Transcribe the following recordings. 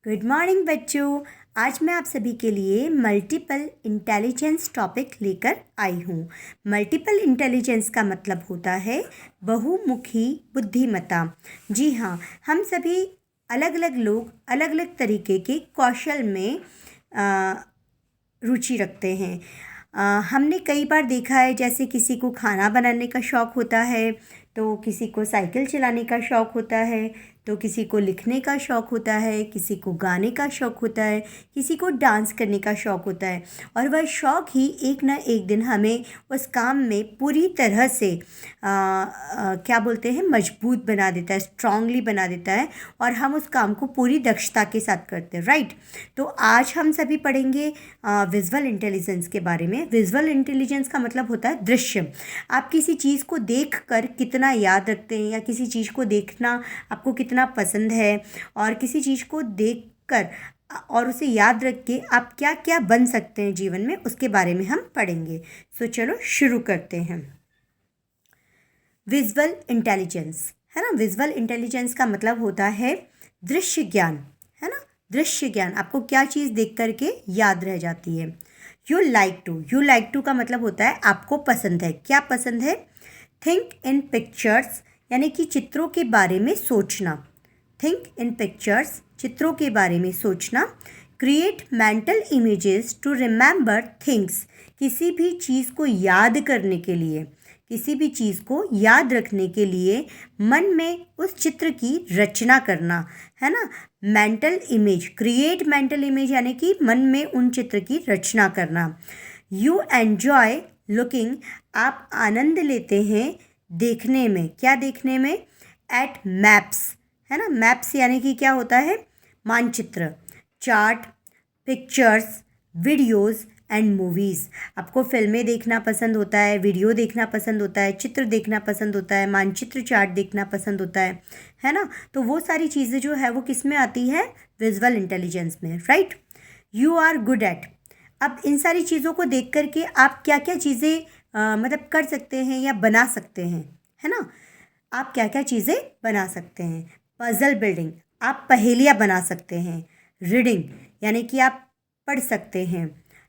Good morning बच्चों। आज मैं आप सभी के लिए मल्टीपल इंटेलिजेंस टॉपिक लेकर आई हूँ। मल्टीपल इंटेलिजेंस का मतलब होता है बहुमुखी बुद्धिमत्ता। जी हाँ, हम सभी अलग अलग लोग अलग अलग तरीके के कौशल में रुचि रखते हैं। हमने कई बार देखा है, जैसे किसी को खाना बनाने का शौक़ होता है, तो किसी को साइकिल चलाने का शौक़ होता है, तो किसी को लिखने का शौक़ होता है, किसी को गाने का शौक़ होता है, किसी को डांस करने का शौक़ होता है। और वह शौक़ ही एक ना एक दिन हमें उस काम में पूरी तरह से क्या बोलते हैं, मजबूत बना देता है, स्ट्रांगली बना देता है, और हम उस काम को पूरी दक्षता के साथ करते हैं, राइट। तो आज हम सभी पढ़ेंगे विजुअल इंटेलिजेंस के बारे में। विजुअल इंटेलिजेंस का मतलब होता है दृश्य। आप किसी चीज़ को देख कर कितना याद रखते हैं, या किसी चीज़ को देखना आपको कितना पसंद है, और किसी चीज़ को देख कर और उसे याद रख के आप क्या क्या बन सकते हैं जीवन में, उसके बारे में हम पढ़ेंगे। सो चलो शुरू करते हैं। विजुअल इंटेलिजेंस है ना। विजुअल इंटेलिजेंस का मतलब होता है दृश्य ज्ञान, है ना। दृश्य ज्ञान, आपको क्या चीज़ देख करके याद रह जाती है। यू लाइक टू का मतलब होता है आपको पसंद है। क्या पसंद है? थिंक इन पिक्चर्स, यानी कि चित्रों के बारे में सोचना। थिंक इन पिक्चर्स, चित्रों के बारे में सोचना। Create mental images to remember things, किसी भी चीज़ को याद करने के लिए, किसी भी चीज़ को याद रखने के लिए मन में उस चित्र की रचना करना, है ना। Mental image, create mental image, यानी कि मन में उन चित्र की रचना करना। यू एन्जॉय लुकिंग, आप आनंद लेते हैं देखने में। क्या देखने में? एट मैप्स, है ना। मैप्स यानी कि क्या होता है? मानचित्र। Chart, pictures, videos and movies, आपको फिल्में देखना पसंद होता है, वीडियो देखना पसंद होता है, चित्र देखना पसंद होता है, मानचित्र चार्ट देखना पसंद होता है ना। तो वो सारी चीज़ें जो है वो किस में आती है? विजुअल इंटेलिजेंस में, right. You are good at, अब इन सारी चीज़ों को देख करके आप क्या क्या चीज़ें मतलब कर सकते हैं या बना सकते हैं, है ना। आप क्या क्या चीज़ें बना सकते हैं? पजल बिल्डिंग, आप पहेलियाँ बना सकते हैं। रीडिंग, यानी कि आप पढ़ सकते हैं।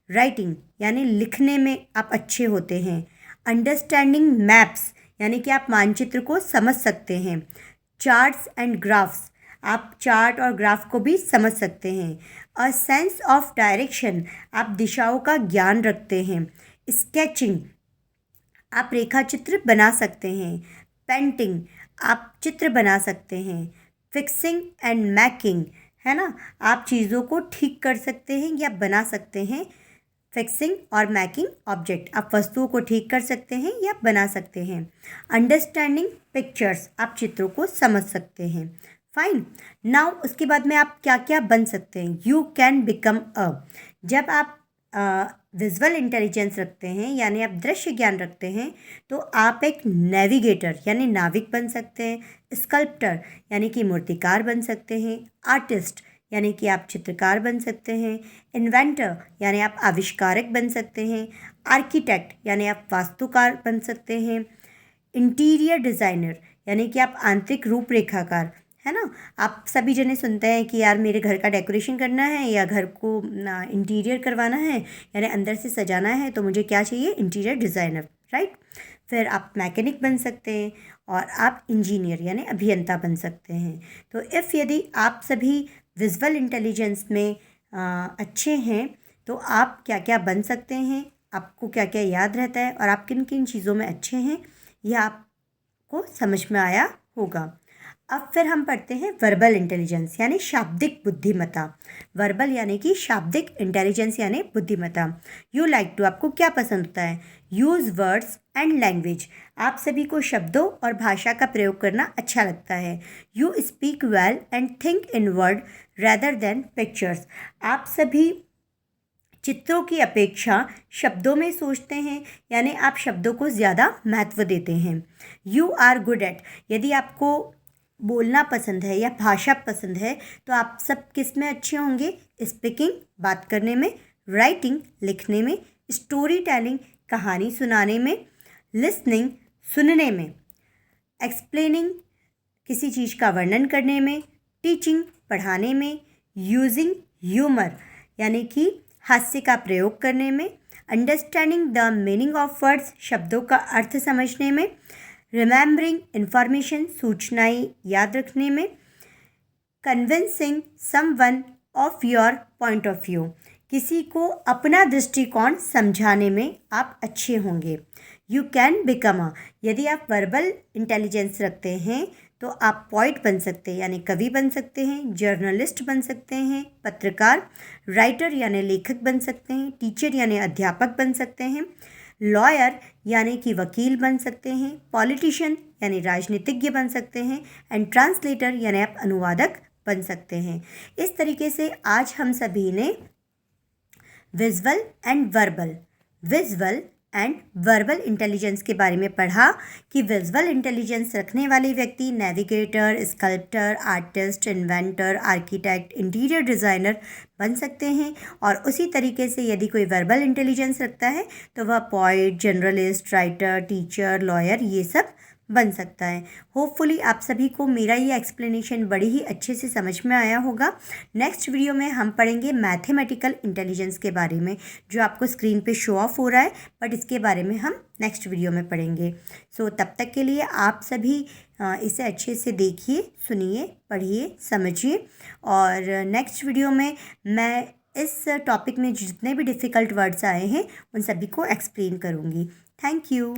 राइटिंग, यानी लिखने में आप अच्छे होते हैं। अंडरस्टैंडिंग मैप्स, यानी कि आप मानचित्र को समझ सकते हैं। चार्ट्स एंड ग्राफ्स, आप चार्ट और ग्राफ को भी समझ सकते हैं। अ सेंस ऑफ डायरेक्शन, आप दिशाओं का ज्ञान रखते हैं। स्केचिंग, आप रेखाचित्र बना सकते हैं। पेंटिंग, आप चित्र बना सकते हैं। फिक्सिंग एंड मैकिंग, है ना, आप चीज़ों को ठीक कर सकते हैं या बना सकते हैं। फिक्सिंग और मैकिंग ऑब्जेक्ट, आप वस्तुओं को ठीक कर सकते हैं या बना सकते हैं। अंडरस्टैंडिंग पिक्चर्स, आप चित्रों को समझ सकते हैं। फाइन। नाउ उसके बाद में आप क्या क्या बन सकते हैं? यू कैन बिकम अ, जब आप विजुअल इंटेलिजेंस रखते हैं, यानी आप दृश्य ज्ञान रखते हैं, तो आप एक नेविगेटर यानी नाविक बन सकते हैं। स्कल्प्टर, यानी कि मूर्तिकार बन सकते हैं। आर्टिस्ट, यानी कि आप चित्रकार बन सकते हैं। इन्वेंटर, यानी आप आविष्कारक बन सकते हैं। आर्किटेक्ट, यानी आप वास्तुकार बन सकते हैं। इंटीरियर डिज़ाइनर, यानी कि आप आंतरिक रूपरेखाकार, है ना। आप सभी जने सुनते हैं कि यार मेरे घर का डेकोरेशन करना है या घर को इंटीरियर करवाना है, यानी अंदर से सजाना है, तो मुझे क्या चाहिए? Interior designer, right. फिर आप मैकेनिक बन सकते हैं, और आप इंजीनियर यानी अभियंता बन सकते हैं। तो यदि आप सभी विजुअल इंटेलिजेंस में अच्छे हैं, तो आप क्या क्या बन सकते हैं, आपको क्या क्या याद रहता है, और आप किन किन चीज़ों में अच्छे हैं, यह आपको समझ में आया होगा। अब फिर हम पढ़ते हैं वर्बल इंटेलिजेंस, यानी शाब्दिक बुद्धिमत्ता। वर्बल यानी कि शाब्दिक इंटेलिजेंस यानी बुद्धिमत्ता। यू लाइक टू, आपको क्या पसंद होता है? यूज़ वर्ड्स एंड लैंग्वेज, आप सभी को शब्दों और भाषा का प्रयोग करना अच्छा लगता है। You speak well and think in word rather than pictures, आप सभी चित्रों की अपेक्षा शब्दों में सोचते हैं, यानी आप शब्दों को ज़्यादा महत्व देते हैं। यू आर गुड एट, यदि आपको बोलना पसंद है या भाषा पसंद है, तो आप सब किस में अच्छे होंगे? स्पीकिंग, बात करने में। राइटिंग, लिखने में। स्टोरी टेलिंग, कहानी सुनाने में। लिसनिंग, सुनने में। एक्सप्लेनिंग, किसी चीज़ का वर्णन करने में। टीचिंग, पढ़ाने में। यूजिंग ह्यूमर यानी कि हास्य का प्रयोग करने में, understanding the meaning of words शब्दों का अर्थ समझने में, रिमेंबरिंग इंफॉर्मेशन सूचनाएं याद रखने में, convincing someone of your point of view किसी को अपना दृष्टिकोण समझाने में आप अच्छे होंगे। यू कैन बिकम अ यदि आप वर्बल इंटेलिजेंस रखते हैं तो आप पोइट बन सकते हैं यानी कवि बन सकते हैं, जर्नलिस्ट बन सकते हैं, पत्रकार, राइटर यानी लेखक बन सकते हैं, टीचर यानी अध्यापक बन सकते हैं, लॉयर यानी कि वकील बन सकते हैं, पॉलिटिशियन यानी राजनीतिज्ञ बन सकते हैं, एंड ट्रांसलेटर यानी आप अनुवादक बन सकते हैं। इस तरीके से आज हम सभी ने विजुअल एंड वर्बल इंटेलिजेंस के बारे में पढ़ा कि विजुअल इंटेलिजेंस रखने वाले व्यक्ति navigator, sculptor, artist, inventor, architect, interior designer बन सकते हैं। और उसी तरीके से यदि कोई वर्बल इंटेलिजेंस रखता है तो वह poet, journalist, writer, teacher, lawyer ये सब बन सकता है। होपफुली आप सभी को मेरा ये एक्सप्लेनेशन बड़ी ही अच्छे से समझ में आया होगा। नेक्स्ट वीडियो में हम पढ़ेंगे मैथमेटिकल इंटेलिजेंस के बारे में, जो आपको स्क्रीन पे शो ऑफ हो रहा है, बट इसके बारे में हम नेक्स्ट वीडियो में पढ़ेंगे। सो तब तक के लिए आप सभी इसे अच्छे से देखिए, सुनिए, पढ़िए, समझिए, और नेक्स्ट वीडियो में मैं इस टॉपिक में जितने भी डिफ़िकल्ट वर्ड्स आए हैं उन सभी को एक्सप्लेन करूँगी। Thank you.